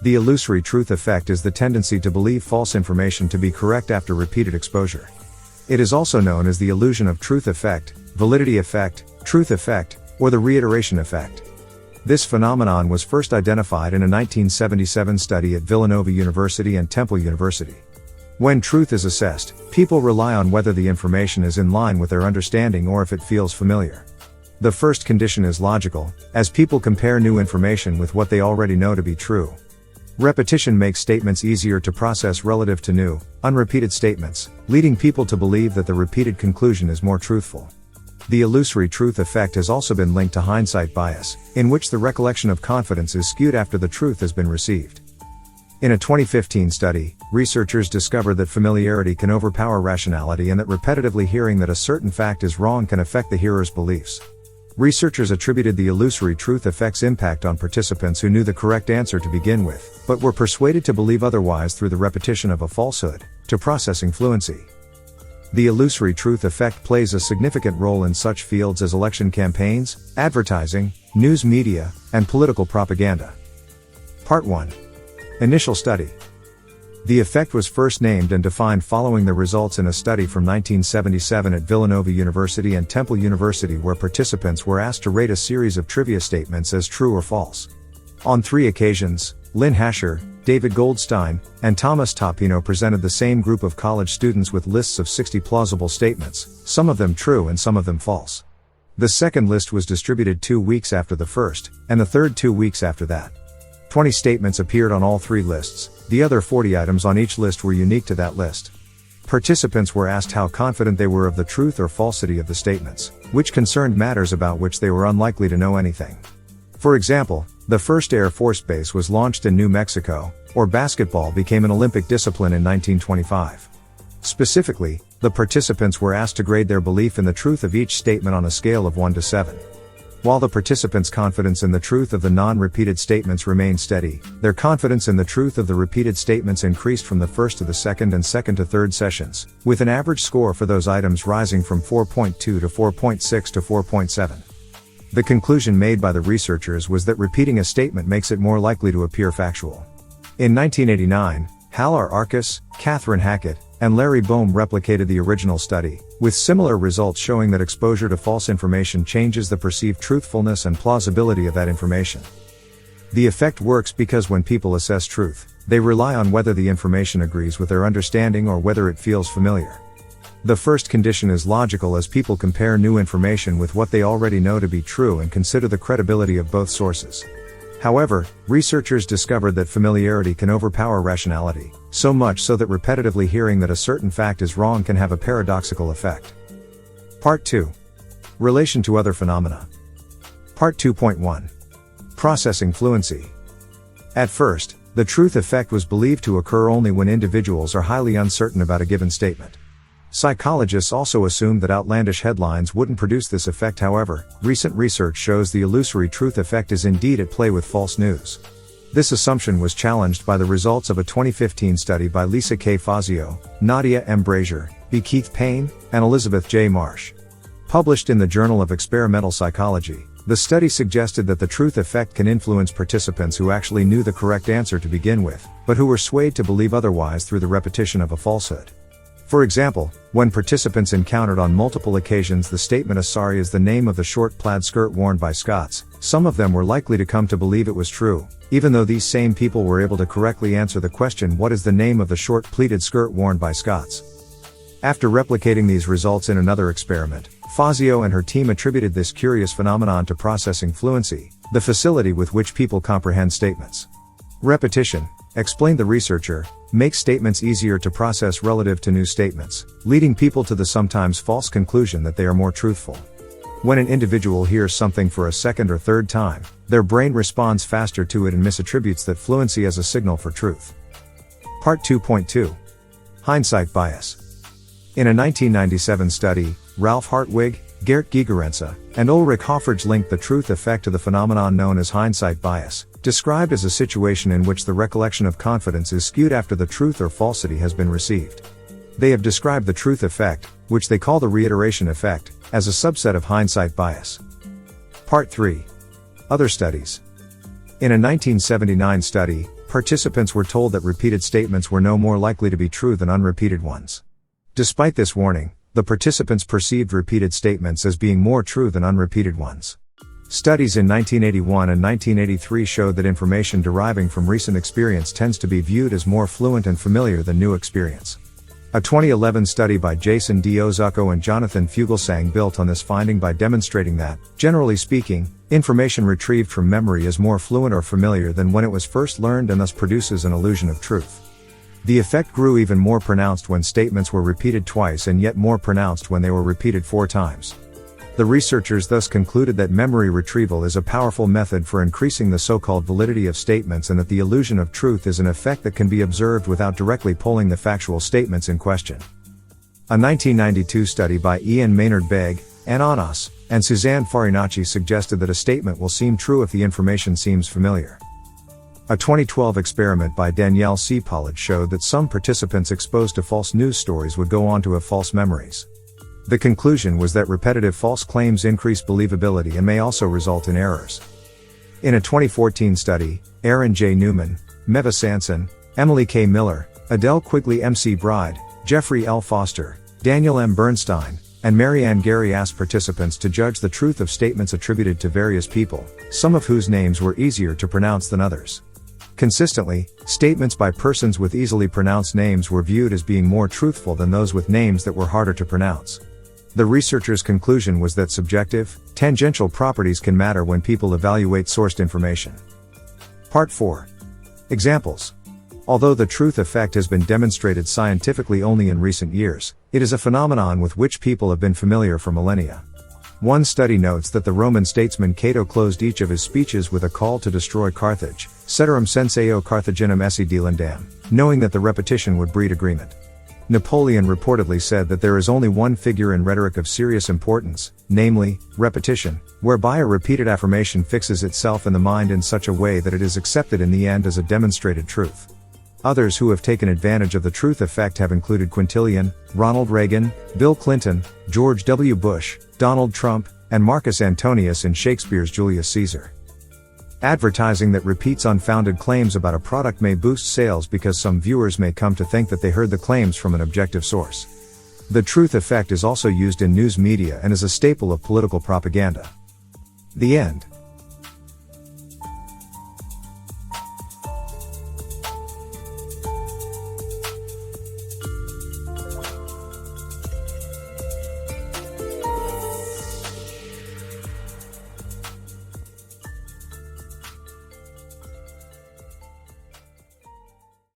The illusory truth effect is the tendency to believe false information to be correct after repeated exposure. It is also known as the illusion of truth effect, validity effect, truth effect, or the reiteration effect. This phenomenon was first identified in a 1977 study at Villanova University and Temple University. When truth is assessed, people rely on whether the information is in line with their understanding or if it feels familiar. The first condition is logical, as people compare new information with what they already know to be true. Repetition makes statements easier to process relative to new, unrepeated statements, leading people to believe that the repeated conclusion is more truthful. The illusory truth effect has also been linked to hindsight bias, in which the recollection of confidence is skewed after the truth has been received. In a 2015 study, researchers discovered that familiarity can overpower rationality and that repetitively hearing that a certain fact is wrong can affect the hearer's beliefs. Researchers attributed the illusory truth effect's impact on participants who knew the correct answer to begin with, but were persuaded to believe otherwise through the repetition of a falsehood, to processing fluency. The illusory truth effect plays a significant role in such fields as election campaigns, advertising, news media, and political propaganda. Part 1. Initial study. The effect was first named and defined following the results in a study from 1977 at Villanova University and Temple University where participants were asked to rate a series of trivia statements as true or false. On 3 occasions, Lynn Hasher, David Goldstein, and Thomas Topino presented the same group of college students with lists of 60 plausible statements, some of them true and some of them false. The second list was distributed 2 weeks after the first, and the third 2 weeks after that. 20 statements appeared on all 3 lists, the other 40 items on each list were unique to that list. Participants were asked how confident they were of the truth or falsity of the statements, which concerned matters about which they were unlikely to know anything. For example, the first Air Force base was launched in New Mexico, or basketball became an Olympic discipline in 1925. Specifically, the participants were asked to grade their belief in the truth of each statement on a scale of 1 to 7. While the participants' confidence in the truth of the non-repeated statements remained steady, their confidence in the truth of the repeated statements increased from the first to the second and second to third sessions, with an average score for those items rising from 4.2 to 4.6 to 4.7. The conclusion made by the researchers was that repeating a statement makes it more likely to appear factual. In 1989, Halar Arkus, Catherine Hackett, and Larry Bohm replicated the original study, with similar results showing that exposure to false information changes the perceived truthfulness and plausibility of that information. The effect works because when people assess truth, they rely on whether the information agrees with their understanding or whether it feels familiar. The first condition is logical as people compare new information with what they already know to be true and consider the credibility of both sources. However, researchers discovered that familiarity can overpower rationality, so much so that repetitively hearing that a certain fact is wrong can have a paradoxical effect. Part 2. Relation to other phenomena. Part 2.1. Processing fluency. At first, the truth effect was believed to occur only when individuals are highly uncertain about a given statement. Psychologists also assumed that outlandish headlines wouldn't produce this effect. However, recent research shows the illusory truth effect is indeed at play with false news. This assumption was challenged by the results of a 2015 study by Lisa K. Fazio, Nadia M. Brazier, B. Keith Payne, and Elizabeth J. Marsh. Published in the Journal of Experimental Psychology, the study suggested that the truth effect can influence participants who actually knew the correct answer to begin with, but who were swayed to believe otherwise through the repetition of a falsehood. For example, when participants encountered on multiple occasions the statement "Asari is the name of the short plaid skirt worn by Scots," some of them were likely to come to believe it was true, even though these same people were able to correctly answer the question, "What is the name of the short pleated skirt worn by Scots?" After replicating these results in another experiment, Fazio and her team attributed this curious phenomenon to processing fluency, the facility with which people comprehend statements. Repetition, explained the researcher, makes statements easier to process relative to new statements, leading people to the sometimes false conclusion that they are more truthful. When an individual hears something for a second or third time, their brain responds faster to it and misattributes that fluency as a signal for truth. Part 2.2. Hindsight bias. In a 1997 study, Ralph Hartwig, Gert Gigerenza, and Ulrich Hoffridge linked the truth effect to the phenomenon known as hindsight bias, described as a situation in which the recollection of confidence is skewed after the truth or falsity has been received. They have described the truth effect, which they call the reiteration effect, as a subset of hindsight bias. Part 3. Other studies. In a 1979 study, participants were told that repeated statements were no more likely to be true than unrepeated ones. Despite this warning, the participants perceived repeated statements as being more true than unrepeated ones. Studies in 1981 and 1983 showed that information deriving from recent experience tends to be viewed as more fluent and familiar than new experience. A 2011 study by Jason D. Ozuko and Jonathan Fugelsang built on this finding by demonstrating that, generally speaking, information retrieved from memory is more fluent or familiar than when it was first learned and thus produces an illusion of truth. The effect grew even more pronounced when statements were repeated twice and yet more pronounced when they were repeated 4 times. The researchers thus concluded that memory retrieval is a powerful method for increasing the so-called validity of statements and that the illusion of truth is an effect that can be observed without directly polling the factual statements in question. A 1992 study by Ian Maynard Begg, Ann Onos, and Suzanne Farinacci suggested that a statement will seem true if the information seems familiar. A 2012 experiment by Danielle C. Pollard showed that some participants exposed to false news stories would go on to have false memories. The conclusion was that repetitive false claims increase believability and may also result in errors. In a 2014 study, Aaron J. Newman, Meva Sanson, Emily K. Miller, Adele Quigley MC Bride, Jeffrey L. Foster, Daniel M. Bernstein, and Marianne Gary asked participants to judge the truth of statements attributed to various people, some of whose names were easier to pronounce than others. Consistently, statements by persons with easily pronounced names were viewed as being more truthful than those with names that were harder to pronounce. The researchers' conclusion was that subjective, tangential properties can matter when people evaluate sourced information. Part 4. Examples. Although the truth effect has been demonstrated scientifically only in recent years, it is a phenomenon with which people have been familiar for millennia. One study notes that the Roman statesman Cato closed each of his speeches with a call to destroy Carthage, Ceterum censeo Carthaginem esse delendam, knowing that the repetition would breed agreement. Napoleon reportedly said that there is only one figure in rhetoric of serious importance, namely, repetition, whereby a repeated affirmation fixes itself in the mind in such a way that it is accepted in the end as a demonstrated truth. Others who have taken advantage of the truth effect have included Quintilian, Ronald Reagan, Bill Clinton, George W. Bush, Donald Trump, and Marcus Antonius in Shakespeare's Julius Caesar. Advertising that repeats unfounded claims about a product may boost sales because some viewers may come to think that they heard the claims from an objective source. The truth effect is also used in news media and is a staple of political propaganda. The end.